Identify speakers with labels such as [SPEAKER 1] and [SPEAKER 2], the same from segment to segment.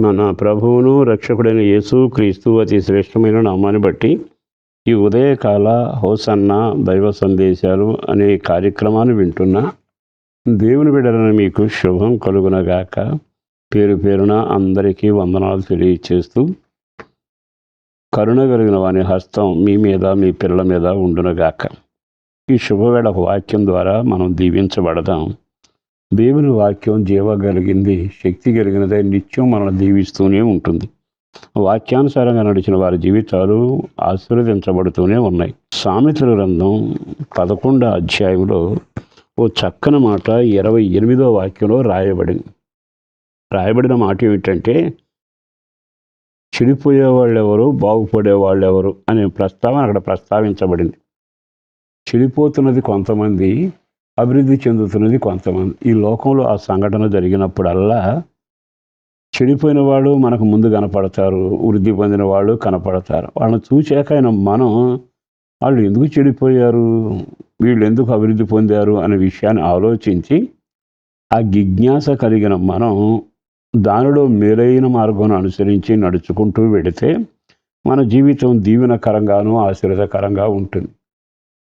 [SPEAKER 1] మన ప్రభువును రక్షకుడైన యేసు క్రీస్తు అతి శ్రేష్టమైన నామాన్ని బట్టి ఈ ఉదయకాల హోసన్న దైవ సందేశాలు అనే కార్యక్రమాన్ని వింటున్న దేవుని బిడ్డలను మీకు శుభం కలుగునగాక. పేరు పేరున అందరికీ వందనాలు తెలియచేస్తూ, కరుణ కలిగిన వాని హస్తం మీ మీద మీ పిల్లల మీద ఉండునగాక. ఈ శుభవేళ వాక్యం ద్వారా మనం దీవించబడదాం. దేవుని వాక్యం జీవ కలిగింది, శక్తి కలిగినదే, నిత్యం మనల్ని దీవిస్తూనే ఉంటుంది. వాక్యానుసారంగా నడిచిన వారి జీవితాలు ఆశీర్వదించబడుతూనే ఉన్నాయి. సామెతల గ్రంథం 11వ అధ్యాయంలో ఓ చక్కని మాట 28వ వాక్యంలో రాయబడిన మాట ఏమిటంటే, చెడిపోయే వాళ్ళెవరు, బాగుపడే వాళ్ళెవరు అనే ప్రస్తావన అక్కడ ప్రస్తావించబడింది. చెడిపోతున్నది కొంతమంది, అభివృద్ధి చెందుతున్నది కొంతమంది. ఈ లోకంలో ఆ సంఘటన జరిగినప్పుడల్లా చెడిపోయిన వాళ్ళు మనకు ముందు కనపడతారు, వృద్ధి పొందిన వాళ్ళు కనపడతారు. వాళ్ళని చూశాక మనం వాళ్ళు ఎందుకు చెడిపోయారు, వీళ్ళు ఎందుకు అభివృద్ధి పొందారు అనే విషయాన్ని ఆలోచించి ఆ జిజ్ఞాస కలిగిన మనం దానిలో మేలైన మార్గం అనుసరించి నడుచుకుంటూ వెడితే మన జీవితం దీవెనకరంగాను ఆశీర్వదకరంగా ఉంటుంది.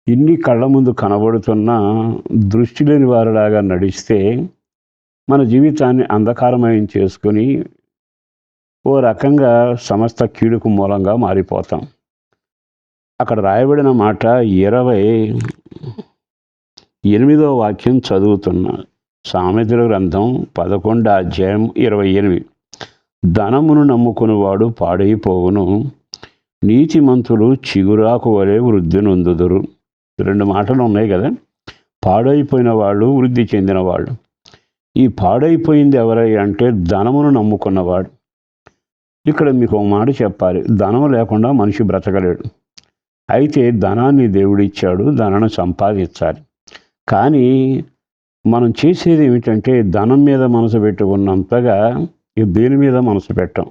[SPEAKER 1] ఇన్ని కళ్ళ ముందు కనబడుతున్న దృష్టి లేని వారిలాగా నడిస్తే మన జీవితాన్ని అంధకారమయం చేసుకుని ఓ రకంగా సమస్త కీడుకు మూలంగా మారిపోతాం. అక్కడ రాయబడిన మాట 28వ వాక్యం చదువుతున్నా. సామెతల గ్రంథం 11వ అధ్యాయం 28. ధనమును నమ్ముకునేవాడు పాడైపోవును, నీతిమంతులు చిగురాకు వలె వృద్ధి నొందుదురు. 2 మాటలు ఉన్నాయి కదా. పాడైపోయిన వాళ్ళు, వృద్ధి చెందిన వాళ్ళు. ఈ పాడైపోయింది ఎవరై అంటే ధనమును నమ్ముకున్నవాడు. ఇక్కడ మీకు ఒక మాట చెప్పాలి, ధనం లేకుండా మనిషి బ్రతకలేడు. అయితే ధనాన్ని దేవుడిచ్చాడు, ధనాన్ని సంపాదించాలి. కానీ మనం చేసేది ఏమిటంటే ధనం మీద మనసు పెట్టుకున్నంతగా దేని మీద మనసు పెట్టాం.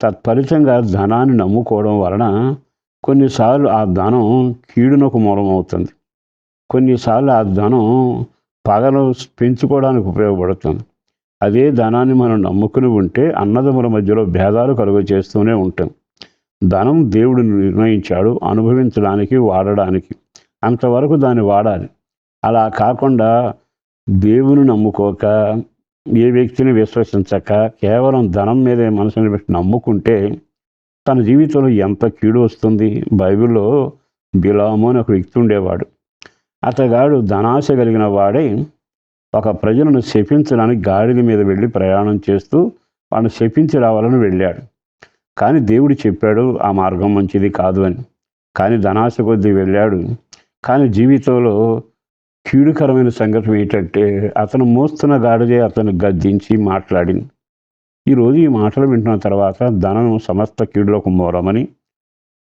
[SPEAKER 1] తత్ఫలితంగా ధనాన్ని నమ్ముకోవడం వలన కొన్నిసార్లు ఆ ధనం కీడునకు మూలమవుతుంది. కొన్నిసార్లు ఆ ధనం పగను పెంచుకోవడానికి ఉపయోగపడుతుంది. అదే ధనాన్ని మనం నమ్ముకుని ఉంటే అన్నదమ్ముల మధ్యలో భేదాలు కలుగ చేస్తూనే ఉంటాం. ధనం దేవుడు నిర్ణయించాడు అనుభవించడానికి, వాడడానికి. అంతవరకు దాన్ని వాడాలి. అలా కాకుండా దేవుని నమ్ముకోక, ఏ వ్యక్తిని విశ్వసించక, కేవలం ధనం మీదే మనసుని పెట్టి నమ్ముకుంటే తన జీవితంలో ఎంత కీడు వస్తుంది. బైబిల్లో బిలాము అని ఒక వ్యక్తి ఉండేవాడు. అతగాడు ధనాశ కలిగిన వాడై ఒక ప్రజలను శపించడానికి గాడిద మీద వెళ్ళి ప్రయాణం చేస్తూ వాడిని శపించి రావాలని వెళ్ళాడు. కానీ దేవుడు చెప్పాడు ఆ మార్గం మంచిది కాదు అని. కానీ ధనాశ కొద్దీ వెళ్ళాడు. కానీ జీవితంలో కీడుకరమైన సంగతి ఏంటంటే అతను మోస్తున్న గాడిదే అతను గద్దించి మాట్లాడింది. ఈరోజు ఈ మాటలు వింటున్న తర్వాత ధనం సమస్త కీడులకు మూలమని,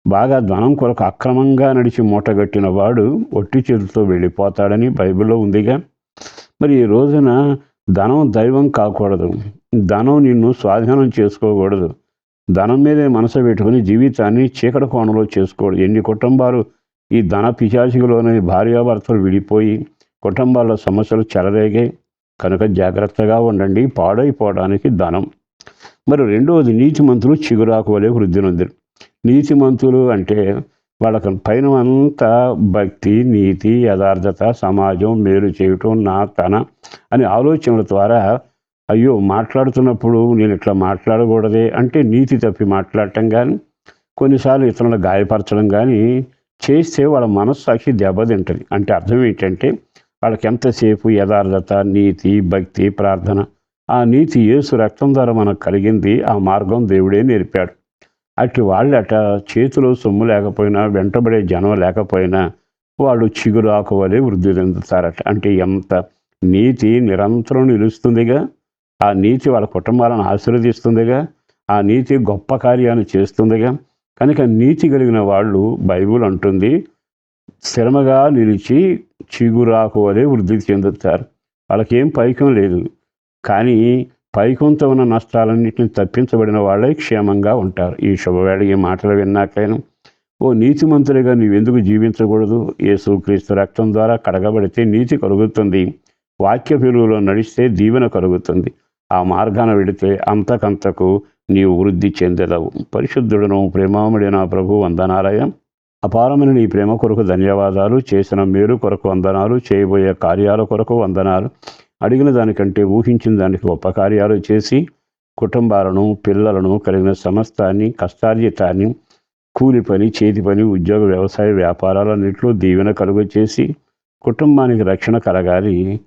[SPEAKER 1] బాగా ధనం కొరకు అక్రమంగా నడిచి మూటగట్టిన వాడు ఒట్టి చేతితో వెళ్ళిపోతాడని బైబిల్లో ఉందిగా. మరి ఈ రోజున ధనం దైవం కాకూడదు, ధనం నిన్ను స్వాధీనం చేసుకోకూడదు. ధనం మీదే మనసు పెట్టుకుని జీవితాన్ని చీకటి కోణంలో చేసుకోకూడదు. ఎన్ని కుటుంబాలు ఈ ధన పిశాచిలోనే భార్యాభర్తలు విడిపోయి కుటుంబాల్లో సమస్యలు చెలరేగాయి. కనుక జాగ్రత్తగా ఉండండి, పాడైపోవడానికి ధనం. మరి రెండవది, నీతిమంతులు చిగురాకు వలె వృద్ధి నొందిరు. నీతిమంతులు అంటే వాళ్ళకి పైన అంతా భక్తి, నీతి, యథార్థత, సమాజం, మేలు చేయటం, నా తన అనే ఆలోచనల ద్వారా అయ్యో మాట్లాడుతున్నప్పుడు నేను ఇట్లా మాట్లాడకూడదే అంటే నీతి తప్పి మాట్లాడటం కానీ, కొన్నిసార్లు ఇతరులను గాయపరచడం కానీ చేస్తే వాళ్ళ మనస్సాక్షి దెబ్బతింటుంది. అంటే అర్థం ఏంటంటే వాళ్ళకి ఎంతసేపు యథార్థత, నీతి, భక్తి, ప్రార్థన. ఆ నీతి యేసు రక్తం ద్వారా మనకు కలిగింది. ఆ మార్గం దేవుడే నేర్పాడు. అటు వాళ్ళట చేతిలో సొమ్ము లేకపోయినా, వెంటబడే జనం లేకపోయినా వాళ్ళు చిగురాకు వలె వృద్ధి చెందుతారట. అంటే ఎంత నీతి నిరంతరం నిలుస్తుందిగా, ఆ నీతి వాళ్ళ కుటుంబాలను ఆశీర్వదిస్తుందిగా, ఆ నీతి గొప్ప కార్యాన్ని చేస్తుందిగా. కనుక నీతి కలిగిన వాళ్ళు బైబిల్ అంటుంది స్థిరముగా నిలిచి చిగురాకు వలె వృద్ధి చెందుతారు. వాళ్ళకేం పైకం లేదు, కానీ పైకంతో ఉన్న నష్టాలన్నింటినీ తప్పించబడిన వాళ్ళే క్షేమంగా ఉంటారు. ఈ శుభవేళ ఈ మాటలు విన్నాకైనా ఓ నీతిమంతుడిగా నీవెందుకు జీవించకూడదు? యేసుక్రీస్తు రక్తం ద్వారా కడగబడితే నీతి కలుగుతుంది. వాక్య వెలుగులో నడిస్తే దీవెన కలుగుతుంది. ఆ మార్గాన వెళితే అంతకంతకు నీవు వృద్ధి చెందెదవు. పరిశుద్ధుడును ప్రేమామడిన ప్రభు వందనాలయ. అపారమైన నీ ప్రేమ కొరకు ధన్యవాదాలు. చేసిన మేలు కొరకు వందనాలు. చేయబోయే కార్యాల కొరకు వందనాలు. అడిగిన దానికంటే ఊహించిన దానికి గొప్ప కార్యాలు చేసి కుటుంబాలను, పిల్లలను, కలిగిన సమస్తాన్ని, కష్టార్జితాన్ని, కూలి పని, చేతి పని, ఉద్యోగ, వ్యవసాయ, వ్యాపారాలన్నింటిలో దీవెన కలుగు చేసి కుటుంబానికి రక్షణ కలగాలి.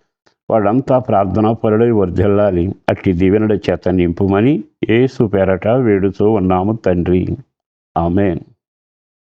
[SPEAKER 1] వాళ్ళంతా ప్రార్థనా పరులై వర్ధిల్లాలి. అట్టి దీవెనల చేత నింపుమని యేసు పేరట వేడుతూ ఉన్నాము తండ్రి. ఆమేన్.